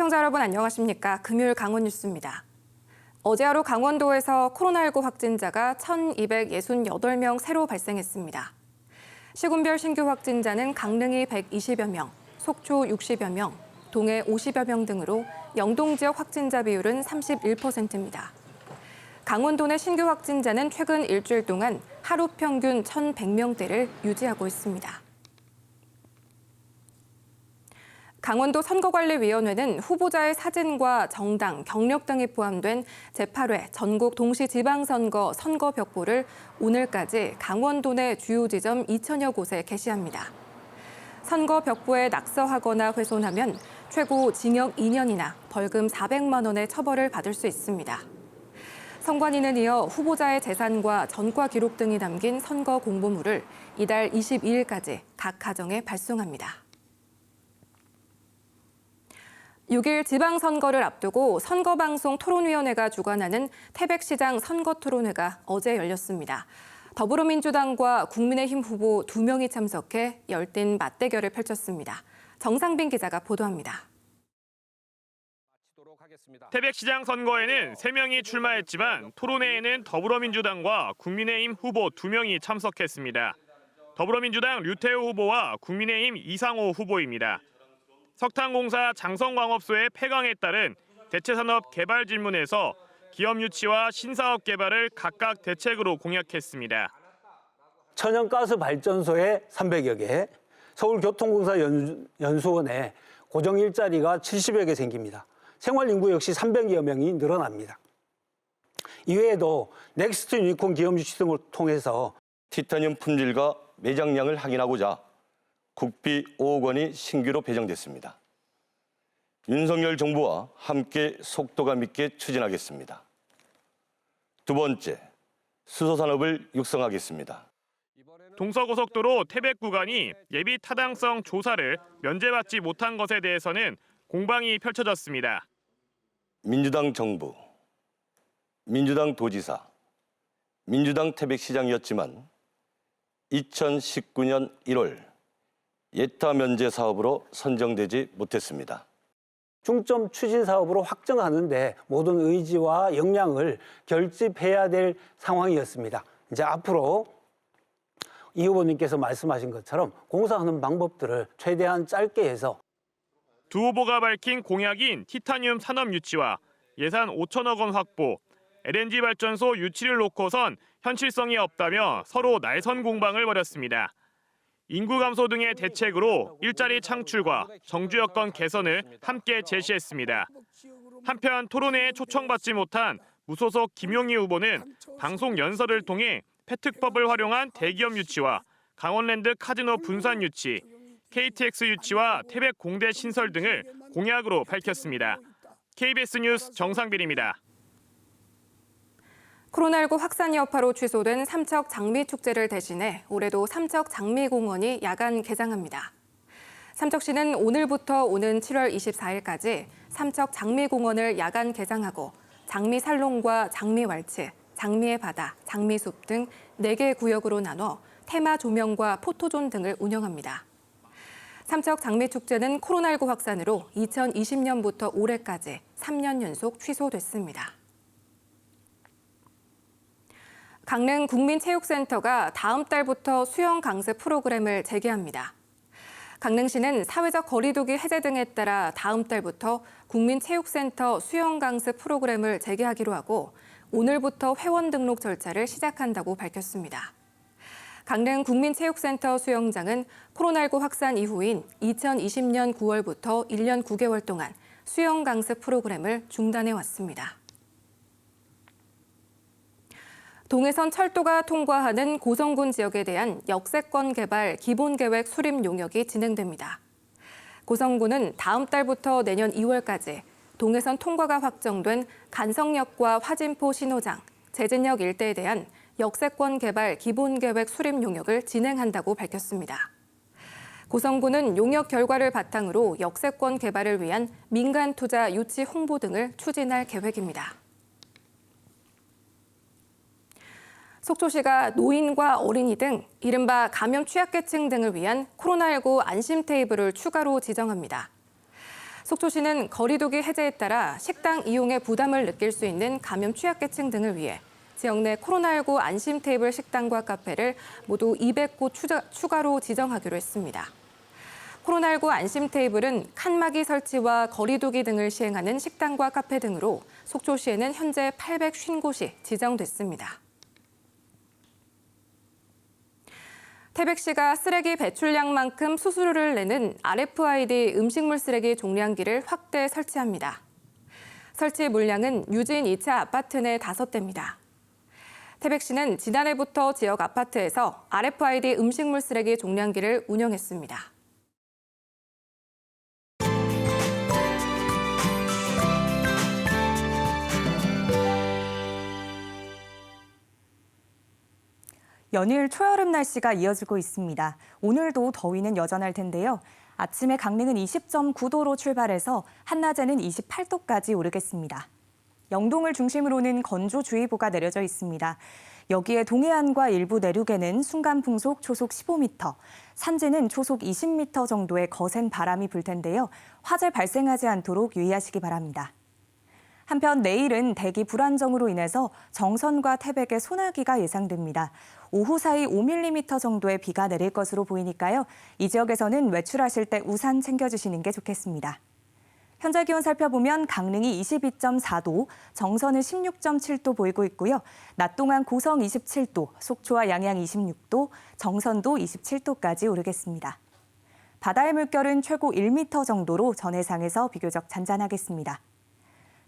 시청자 여러분 안녕하십니까? 금요일 강원 뉴스입니다. 어제 하루 강원도에서 코로나19 확진자가 1,268명 새로 발생했습니다. 시군별 신규 확진자는 강릉이 120여 명, 속초 60여 명, 동해 50여 명 등으로 영동 지역 확진자 비율은 31%입니다. 강원도 내 신규 확진자는 최근 일주일 동안 하루 평균 1,100명대를 유지하고 있습니다. 강원도 선거관리위원회는 후보자의 사진과 정당, 경력 등이 포함된 제8회 전국 동시지방선거 선거벽보를 오늘까지 강원도 내 주요 지점 2,000여 곳에 게시합니다. 선거벽보에 낙서하거나 훼손하면 최고 징역 2년이나 벌금 400만 원의 처벌을 받을 수 있습니다. 선관위는 이어 후보자의 재산과 전과 기록 등이 담긴 선거 공보물을 이달 22일까지 각 가정에 발송합니다. 6일 지방선거를 앞두고 선거방송 토론위원회가 주관하는 태백시장 선거토론회가 어제 열렸습니다. 더불어민주당과 국민의힘 후보 2명이 참석해 열띤 맞대결을 펼쳤습니다. 정상빈 기자가 보도합니다. 태백시장 선거에는 3명이 출마했지만 토론회에는 더불어민주당과 국민의힘 후보 2명이 참석했습니다. 더불어민주당 류태우 후보와 국민의힘 이상호 후보입니다. 석탄공사 장성광업소의 폐광에 따른 대체산업 개발 질문에서 기업 유치와 신사업 개발을 각각 대책으로 공약했습니다. 천연가스 발전소에 300여 개, 서울교통공사 연수원에 고정 일자리가 70여 개 생깁니다. 생활인구 역시 300여 명이 늘어납니다. 이외에도 넥스트 유니콘 기업 유치 등을 통해서 티타늄 품질과 매장량을 확인하고자 국비 5억 원이 신규로 배정됐습니다. 윤석열 정부와 함께 속도감 있게 추진하겠습니다. 두 번째, 수소산업을 육성하겠습니다. 동서고속도로 태백 구간이 예비 타당성 조사를 면제받지 못한 것에 대해서는 공방이 펼쳐졌습니다. 민주당 정부, 민주당 도지사, 민주당 태백시장이었지만 2019년 1월 예타 면제 사업으로 선정되지 못했습니다. 중점 추진 사업으로 확정하는데 모든 의지와 역량을 결집해야 될 상황이었습니다. 이제 앞으로 이 후보님께서 말씀하신 것처럼 공사하는 방법들을 최대한 짧게 해서 두 후보가 밝힌 공약인 티타늄 산업 유치와 예산 5천억 원 확보, LNG 발전소 유치를 놓고선 현실성이 없다며 서로 날선 공방을 벌였습니다. 인구 감소 등의 대책으로 일자리 창출과 정주 여건 개선을 함께 제시했습니다. 한편 토론회에 초청받지 못한 무소속 김용희 후보는 방송 연설을 통해 패특법을 활용한 대기업 유치와 강원랜드 카지노 분산 유치, KTX 유치와 태백 공대 신설 등을 공약으로 밝혔습니다. KBS 뉴스 정상빈입니다. 코로나19 확산 여파로 취소된 삼척 장미축제를 대신해 올해도 삼척 장미공원이 야간 개장합니다. 삼척시는 오늘부터 오는 7월 24일까지 삼척 장미공원을 야간 개장하고 장미살롱과 장미왈츠, 장미의 바다, 장미숲 등 4개 구역으로 나눠 테마 조명과 포토존 등을 운영합니다. 삼척 장미축제는 코로나19 확산으로 2020년부터 올해까지 3년 연속 취소됐습니다. 강릉 국민체육센터가 다음 달부터 수영 강습 프로그램을 재개합니다. 강릉시는 사회적 거리두기 해제 등에 따라 다음 달부터 국민체육센터 수영 강습 프로그램을 재개하기로 하고 오늘부터 회원 등록 절차를 시작한다고 밝혔습니다. 강릉 국민체육센터 수영장은 코로나19 확산 이후인 2020년 9월부터 1년 9개월 동안 수영 강습 프로그램을 중단해 왔습니다. 동해선 철도가 통과하는 고성군 지역에 대한 역세권 개발 기본계획 수립 용역이 진행됩니다. 고성군은 다음 달부터 내년 2월까지 동해선 통과가 확정된 간성역과 화진포 신호장, 제진역 일대에 대한 역세권 개발 기본계획 수립 용역을 진행한다고 밝혔습니다. 고성군은 용역 결과를 바탕으로 역세권 개발을 위한 민간 투자 유치 홍보 등을 추진할 계획입니다. 속초시가 노인과 어린이 등 이른바 감염 취약계층 등을 위한 코로나19 안심 테이블을 추가로 지정합니다. 속초시는 거리두기 해제에 따라 식당 이용에 부담을 느낄 수 있는 감염 취약계층 등을 위해 지역 내 코로나19 안심 테이블 식당과 카페를 모두 200곳 추가로 지정하기로 했습니다. 코로나19 안심 테이블은 칸막이 설치와 거리두기 등을 시행하는 식당과 카페 등으로 속초시에는 현재 850곳이 지정됐습니다. 태백시가 쓰레기 배출량만큼 수수료를 내는 RFID 음식물 쓰레기 종량기를 확대 설치합니다. 설치 물량은 유진 2차 아파트 내 5대입니다. 태백시는 지난해부터 지역 아파트에서 RFID 음식물 쓰레기 종량기를 운영했습니다. 연일 초여름 날씨가 이어지고 있습니다. 오늘도 더위는 여전할 텐데요. 아침에 강릉은 20.9도로 출발해서 한낮에는 28도까지 오르겠습니다. 영동을 중심으로는 건조주의보가 내려져 있습니다. 여기에 동해안과 일부 내륙에는 순간풍속 초속 15m, 산지는 초속 20m 정도의 거센 바람이 불 텐데요. 화재 발생하지 않도록 유의하시기 바랍니다. 한편 내일은 대기 불안정으로 인해서 정선과 태백에 소나기가 예상됩니다. 오후 사이 5mm 정도의 비가 내릴 것으로 보이니까요. 이 지역에서는 외출하실 때 우산 챙겨주시는 게 좋겠습니다. 현재 기온 살펴보면 강릉이 22.4도, 정선은 16.7도 보이고 있고요. 낮 동안 고성 27도, 속초와 양양 26도, 정선도 27도까지 오르겠습니다. 바다의 물결은 최고 1m 정도로 전해상에서 비교적 잔잔하겠습니다.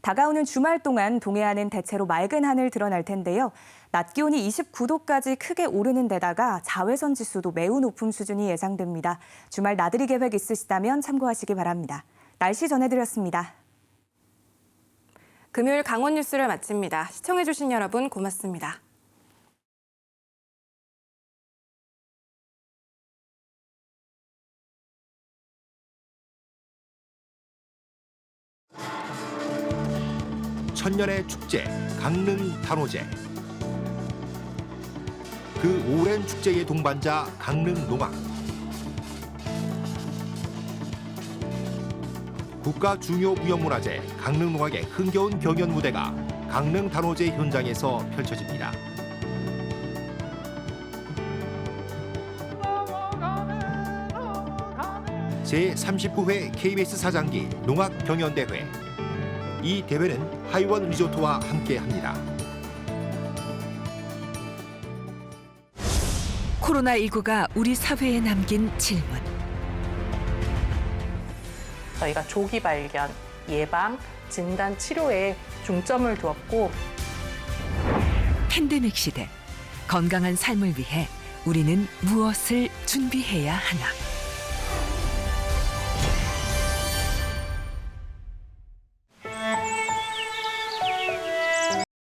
다가오는 주말 동안 동해안은 대체로 맑은 하늘 드러날 텐데요. 낮 기온이 29도까지 크게 오르는 데다가 자외선 지수도 매우 높은 수준이 예상됩니다. 주말 나들이 계획 있으시다면 참고하시기 바랍니다. 날씨 전해드렸습니다. 금요일 강원 뉴스를 마칩니다. 시청해주신 여러분 고맙습니다. 천년의 축제 강릉 단오제. 그 오랜 축제의 동반자 강릉 농악. 국가 중요 무형문화재 강릉 농악의 흥겨운 경연 무대가 강릉 단오제 현장에서 펼쳐집니다. 제39회 KBS 사장기 농악 경연대회. 이 대회는 하이원 리조트와 함께합니다. 코로나19가 우리 사회에 남긴 질문. 저희가 조기 발견, 예방, 진단, 치료에 중점을 두었고 팬데믹 시대, 건강한 삶을 위해 우리는 무엇을 준비해야 하나?